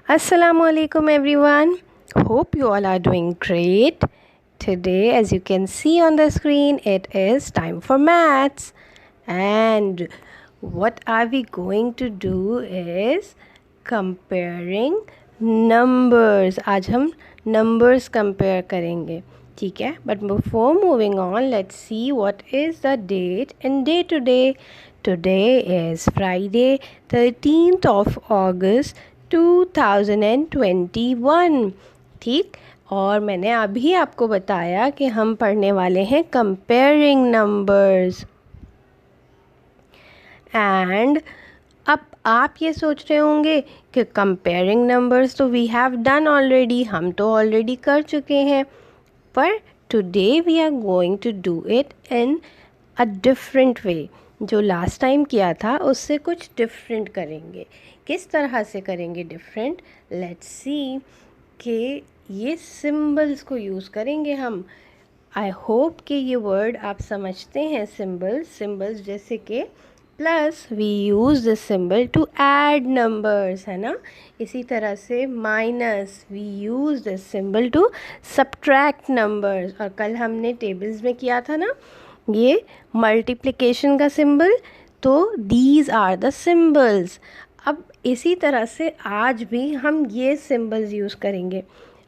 Assalamualaikum everyone. Hope you all are doing great. Today, as you can see on the screen, it is time for maths. And what are we going to do is comparing numbers. आज हम numbers compare करेंगे, ठीक है? But before moving on, let's see what is the date and day today. Today is Friday, 13th of August 2021. ठीक, और मैंने अभी आपको बताया कि हम पढ़ने वाले हैं कंपेयरिंग नंबर्स। एंड अब आप ये सोच रहे होंगे कि कंपेयरिंग नंबर्स तो वी हैव डन ऑलरेडी, हम तो ऑलरेडी कर चुके हैं, पर today we are going to do it in a different way. जो लास्ट टाइम किया था उससे कुछ डिफरेंट करेंगे। किस तरह से करेंगे डिफरेंट? लेट्स सी कि ये सिंबल्स को यूज़ करेंगे हम। आई होप कि ये वर्ड आप समझते हैं। सिंबल्स जैसे कि plus we use this symbol to add numbers, है ना। इसी तरह से minus we use this symbol to subtract numbers. और कल हमने टेबल्स में किया था ना ये मल्टीप्लिकेशन का सिंबल, तो दीज आर द सिंबल्स। अब इसी तरह से आज भी हम ये सिंबल्स यूज़ करेंगे।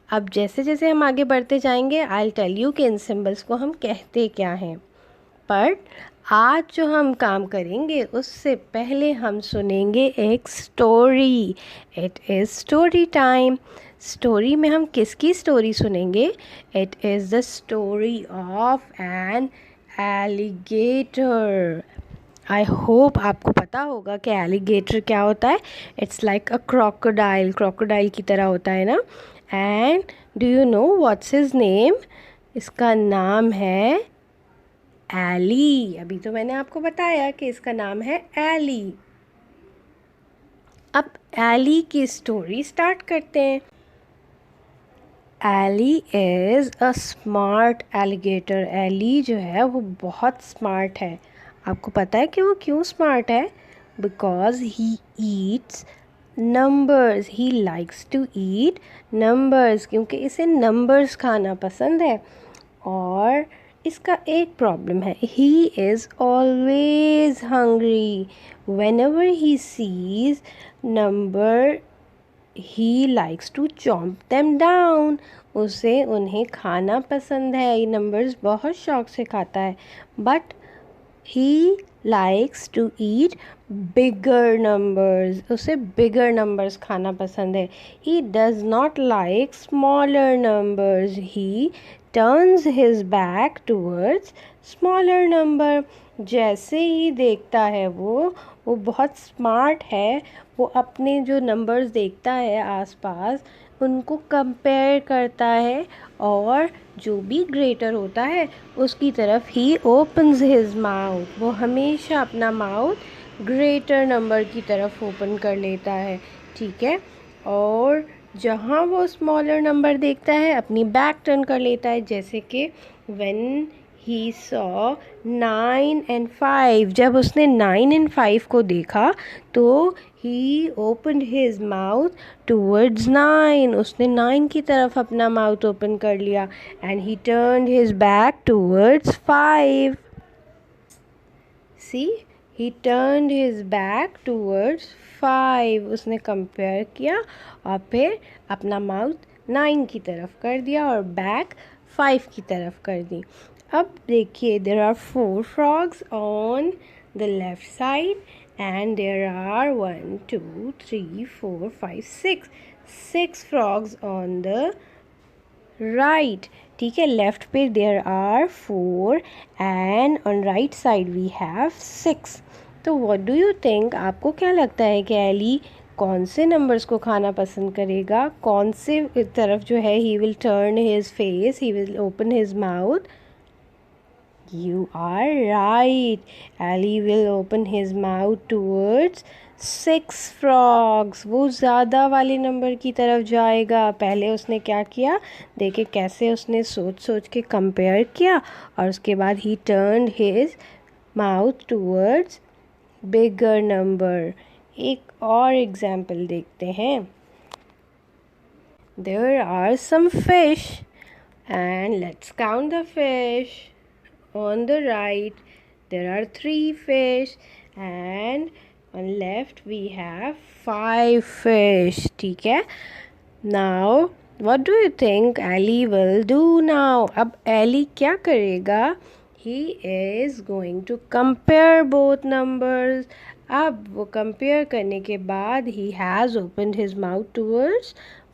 अब जैसे जैसे हम आगे बढ़ते जाएंगे आई विल टेल यू कि इन सिंबल्स को हम कहते क्या हैं। पर आज जो हम काम करेंगे उससे पहले हम सुनेंगे एक story. It is story time. Story में हम किसकी स्टोरी सुनेंगे? It is the story of an alligator. I hope आपको पता होगा कि एलिगेटर क्या होता है। इट्स लाइक अ क्रोकोडाइल की तरह होता है ना। And do you know what's his name? इसका नाम है एली। अभी तो मैंने आपको बताया कि इसका नाम है एली। अब एली की स्टोरी स्टार्ट करते हैं। Ally is a smart alligator. Ally जो है वो बहुत स्मार्ट है। आपको पता है कि वो क्यों स्मार्ट है? Because he eats numbers. He likes to eat numbers, क्योंकि इसे नंबर्स खाना पसंद है। और इसका एक प्रॉब्लम है, he is always hungry. Whenever he sees number he likes to chomp them down. उसे उन्हें खाना पसंद है, ये नंबर्स बहुत शौक से खाता है। But he likes to eat bigger numbers. उसे बिगर नंबर्स खाना पसंद है। He does not like smaller numbers. He turns his back towards smaller number. जैसे ही देखता है वो बहुत स्मार्ट है। वो अपने जो नंबर्स देखता है आसपास उनको कंपेयर करता है, और जो भी ग्रेटर होता है उसकी तरफ ही ओपन्स हिज माउथ। वो हमेशा अपना माउथ ग्रेटर नंबर की तरफ ओपन कर लेता है, ठीक है। और जहाँ वो स्मॉलर नंबर देखता है अपनी बैक टर्न कर लेता है। जैसे कि व्हेन ही सॉ 9 and 5, जब उसने 9 and 5 को देखा तो ही ओपनड हिज माउथ टूवर्ड्स 9। उसने 9 की तरफ अपना माउथ ओपन कर लिया। And he turned his back towards 5। See, he turned his back towards 5। उसने कंपेयर किया और फिर अपना माउथ 9 की तरफ कर दिया और बैक 5 की तरफ कर दी। अब देखिए, there are 4 frogs on the left side and there are 1 2 3 4 5 6 frogs on the right, ठीक है। लेफ्ट पे there are 4 and on right side we have 6। तो व्हाट डू यू थिंक? आपको क्या लगता है कि एली कौन से नंबर्स को खाना पसंद करेगा? कौन से तरफ जो है he will turn his face, he will open his mouth? You are right. Ali will open his mouth towards 6 frogs. वो ज़्यादा वाले नंबर की तरफ जाएगा। पहले उसने क्या किया, देखे कैसे उसने सोच सोच के कंपेयर किया, और उसके बाद he turned his mouth towards bigger number। एक और एग्जाम्पल देखते हैं। There are some fish, and let's count the fish. On the right, there are 3 fish, and on left we have 5 fish. ठीक है? Now, what do you think Ali will do now? अब Ali क्या करेगा? He is going to compare both numbers. अब वो compare करने के बाद he has opened his mouth towards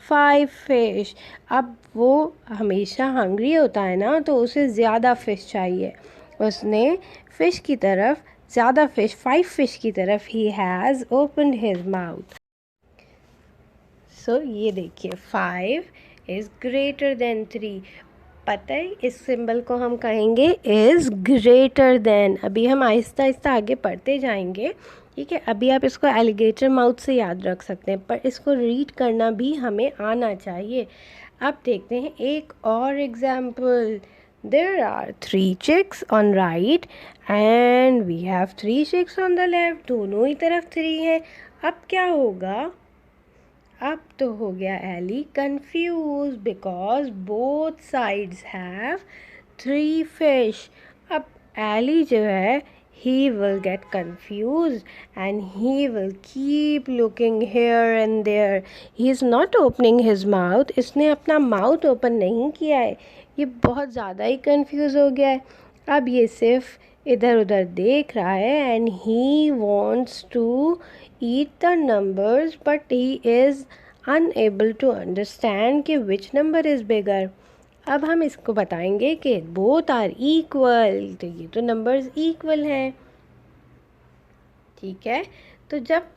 5 fish. अब वो हमेशा hungry होता है ना, तो उसे ज़्यादा fish चाहिए. उसने fish की तरफ ज़्यादा fish 5 fish की तरफ he has opened his mouth. सो ये देखिए 5 इज़ ग्रेटर देन 3. पता है इस सिंबल को हम कहेंगे इज़ ग्रेटर देन. अभी हम आहिस्ता आहिस्ता आगे पढ़ते जाएंगे. ठीक है, अभी आप इसको एलिगेटर माउथ से याद रख सकते हैं, पर इसको रीड करना भी हमें आना चाहिए. अब देखते हैं एक और example. There are 3 chicks on right and we have 3 chicks on the left. दोनों ही तरफ 3 है. अब क्या होगा? अब तो हो गया Ellie confuse because both sides have 3 fish. अब एली जो है he will get confused and he will keep looking here and there. He is not opening his mouth. इसने अपना माउथ ओपन नहीं किया है. ये बहुत ज़्यादा ही कंफ्यूज हो गया है. अब ये सिर्फ इधर उधर देख रहा है and he wants to eat the numbers but he is unable to understand कि which number is bigger. अब हम इसको बताएंगे कि both are equal. तो ये तो numbers equal हैं. ठीक है, तो जब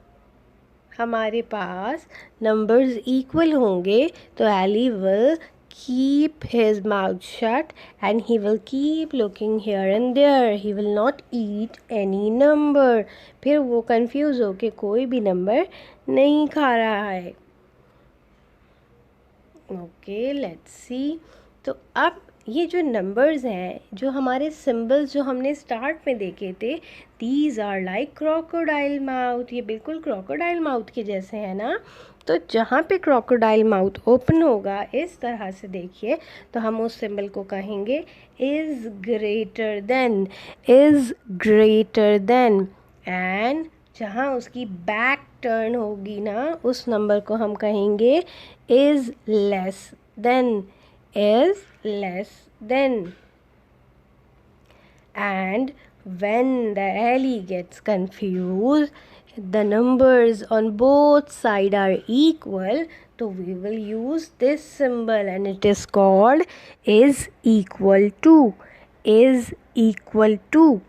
हमारे पास numbers equal होंगे तो Ali will keep his mouth shut and he will keep looking here and there. He will not eat any number. फिर वो confuse होके कोई भी number नहीं खा रहा है. Okay, let's see. तो अब ये जो नंबर्स हैं, जो हमारे सिंबल्स जो हमने स्टार्ट में देखे थे, these are like crocodile mouth. ये बिल्कुल क्रोकोडाइल माउथ के जैसे हैं ना. तो जहाँ पे क्रोकोडाइल माउथ ओपन होगा इस तरह से देखिए, तो हम उस सिंबल को कहेंगे is greater than. Is greater than. And जहाँ उसकी बैक टर्न होगी ना, उस नंबर को हम कहेंगे is less than. is less than. And when the alley gets confused, the numbers on both sides are equal, so we will use this symbol and it is called is equal to. Is equal to.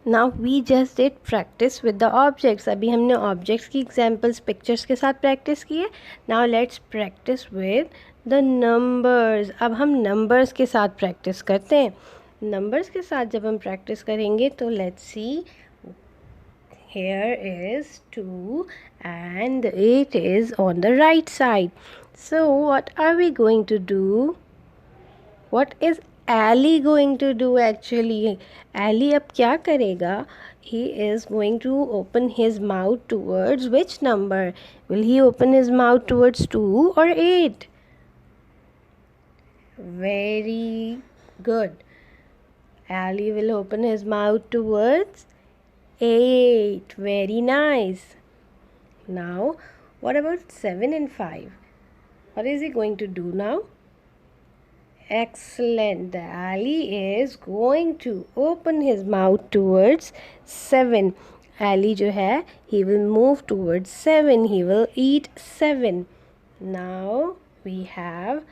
Now we just did practice with the objects. अभी हमने objects की examples pictures के साथ practice की है. Now let's practice with the numbers. अब हम numbers के साथ प्रैक्टिस करते हैं. नंबर्स के साथ जब हम प्रैक्टिस करेंगे तो let's see. Here is 2 and 8 is on the right side. So what are we going to do? What is Ali going to do actually? Ali अब क्या करेगा? He is going to open his mouth towards which number? Will he open his mouth towards 2 or 8? Very good. Ali will open his mouth towards 8. Very nice. Now, what about 7 and 5? What is he going to do now? Excellent. The Ali is going to open his mouth towards 7. Ali जो है, he will move towards 7. He will eat 7. Now we have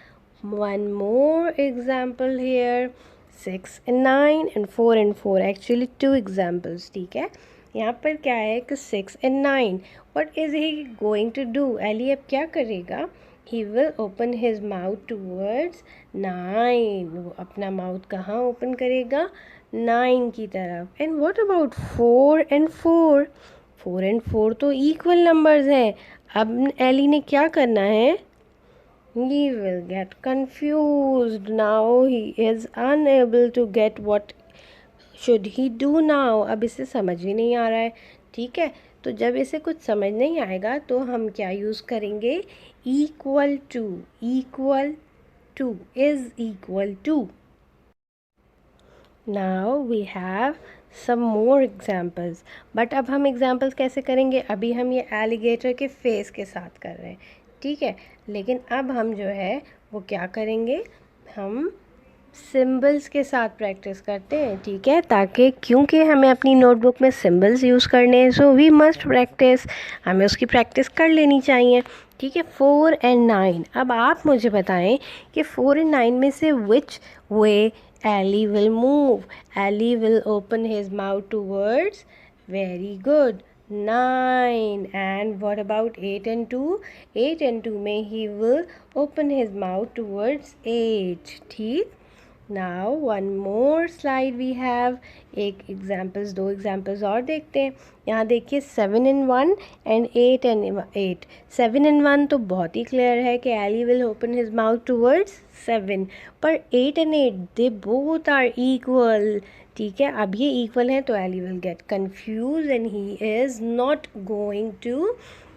one more example here. 6 and 9 and 4 and 4. Actually 2 examples. ठीक है, यहाँ पर क्या है कि 6 and 9. What is he going to do? Ali अब क्या करेगा? He will open his mouth towards 9. वो अपना माउथ कहाँ ओपन करेगा? 9 की तरफ. And what about 4 and 4? 4 and 4 तो equal numbers हैं. अब एली ने क्या करना है? He will get confused. Now he is unable to get what should he do now. अब इसे समझ ही नहीं आ रहा है. ठीक है, तो जब इसे कुछ समझ नहीं आएगा तो हम क्या यूज़ करेंगे, equal to, equal to, is equal to. Now we have some more examples, but अब हम एग्जाम्पल्स कैसे करेंगे, अभी हम ये एलिगेटर के फेस के साथ कर रहे हैं, ठीक है। लेकिन अब हम जो है वो क्या करेंगे, हम सिंबल्स के साथ प्रैक्टिस करते हैं, ठीक है, ताकि क्योंकि हमें अपनी नोटबुक में सिंबल्स यूज़ करने हैं, सो वी मस्ट प्रैक्टिस, हमें उसकी प्रैक्टिस कर लेनी चाहिए, ठीक है। 4 and 9, अब आप मुझे बताएं कि 4 and 9 में से विच वे Ali will move. Ali will open his mouth towards, very good, 9. And what about 8 and 2? 8 and 2 में he will open his mouth towards 8, ठीक। Now one more slide we have, एक एग्जाम्पल्स, दो एग्जाम्पल्स और देखते हैं। यहाँ देखिए 7 and 1 and 8 and 8। 7 and 1 तो बहुत ही क्लियर है कि Ali will open his mouth towards 7, पर 8 and 8 they both are equal, ठीक है। अब ये इक्वल हैं तो Ali will get confused and he is not going to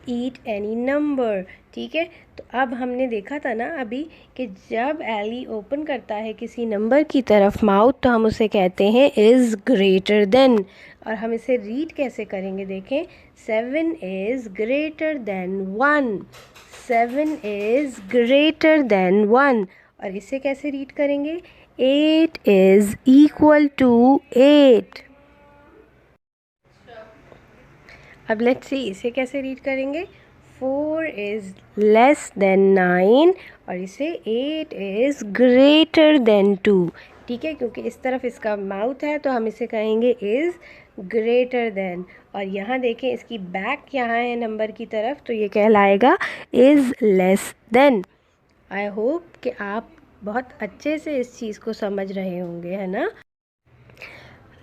eat any number, ठीक है। तो अब हमने देखा था ना अभी कि जब एली ओपन करता है किसी नंबर की तरफ माउथ तो हम उसे कहते हैं इज़ ग्रेटर देन, और हम इसे रीड कैसे करेंगे देखें, 7 is greater than 1, 7 is greater than 1, और इसे कैसे रीड करेंगे, 8 इज़ इक्वल टू 8। अब लेट्स सी इसे कैसे रीड करेंगे, 4 इज़ लेस देन 9, और इसे 8 इज़ ग्रेटर देन 2, ठीक है, क्योंकि इस तरफ इसका माउथ है तो हम इसे कहेंगे इज़ ग्रेटर देन, और यहाँ देखें इसकी बैक यहाँ है नंबर की तरफ तो ये कहलाएगा is less than. I hope कि आप बहुत अच्छे से इस चीज़ को समझ रहे होंगे, है ना।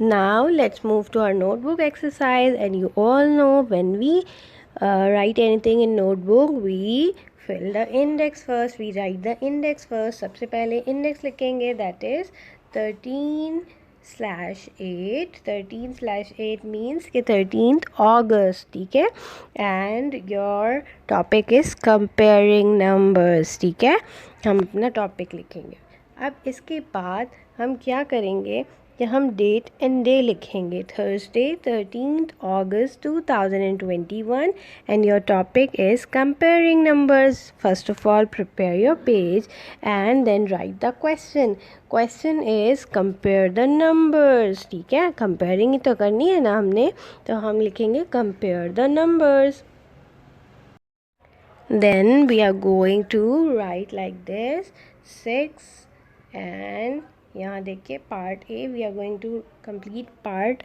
Now let's move to our notebook exercise, and you all know when we write anything in notebook we fill the index first, we write the index first। सबसे पहले index लिखेंगे, that is 13/8, 13/8 means कि 13th August, ठीक है, and your topic is comparing numbers, ठीक है, हम अपना topic लिखेंगे। अब इसके बाद हम क्या करेंगे कि हम डेट एंड डे लिखेंगे, Thursday 13th August 2021, and your topic is comparing numbers। First of all prepare your page and then write the question। Question is compare the numbers, ठीक है, comparing ही तो करनी है ना हमने, तो हम लिखेंगे compare the numbers। Then we are going to write like this, 6 and यहाँ देखिए part A, we are going to complete part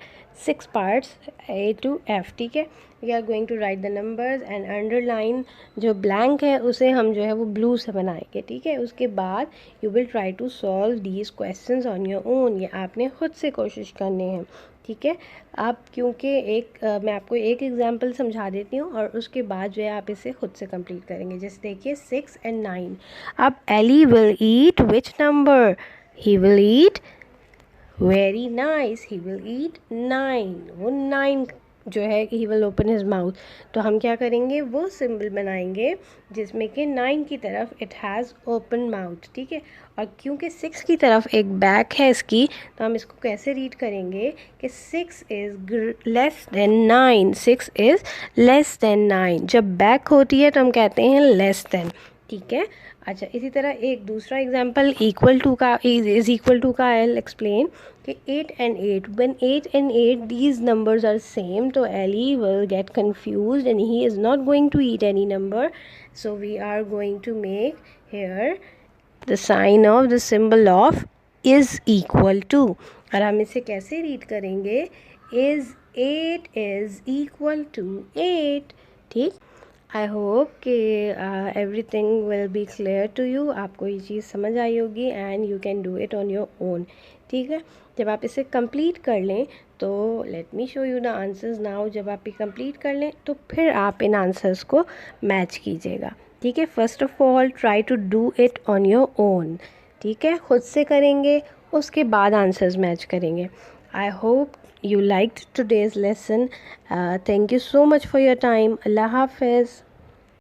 6 parts A to F, ठीक है। We are going to write the numbers and underline जो blank है उसे हम जो है वो ब्लू से बनाएंगे, ठीक है। उसके बाद you will try to solve these questions on your own, ये आपने खुद से कोशिश करने हैं, ठीक है। आप क्योंकि मैं आपको एक एग्जांपल समझा देती हूँ और उसके बाद जो है आप इसे खुद से कंप्लीट करेंगे। जैसे देखिए 6 and 9, अब Ellie will eat which number, he will eat, very nice, he will eat 9, वो 9 जो है he will open his mouth, तो हम क्या करेंगे वो सिंबल बनाएंगे जिसमें कि 9 की तरफ it has open mouth, ठीक है। और क्योंकि 6 की तरफ एक बैक है इसकी तो हम इसको कैसे रीड करेंगे कि 6 is less than 9, 6 is less than 9, जब बैक होती है तो हम कहते हैं लेस देन, ठीक है। अच्छा, इसी तरह एक दूसरा एग्जांपल इक्वल टू का, इज़ इक्वल टू का आई विल एक्सप्लेन कि 8 and 8, when 8 and 8 these numbers are same, तो Ellie will get confused and he is not going to eat any number, so we are going to make here the sign of the symbol of is equal to, और हम इसे कैसे read करेंगे, is 8 is equal to 8, ठीक। I hope कि everything will be clear to you, आपको ये चीज़ समझ आई होगी and you can do it on your own, ठीक है। जब आप इसे कंप्लीट कर लें तो let me show you the answers now, जब आप ये कंप्लीट कर लें तो फिर आप इन आंसर्स को मैच कीजिएगा, ठीक है। First of all try to do it on your own, ठीक है, खुद से करेंगे उसके बाद आंसर्स मैच करेंगे। I hope you liked today's lesson. Thank you so much for your time. Allah Hafiz.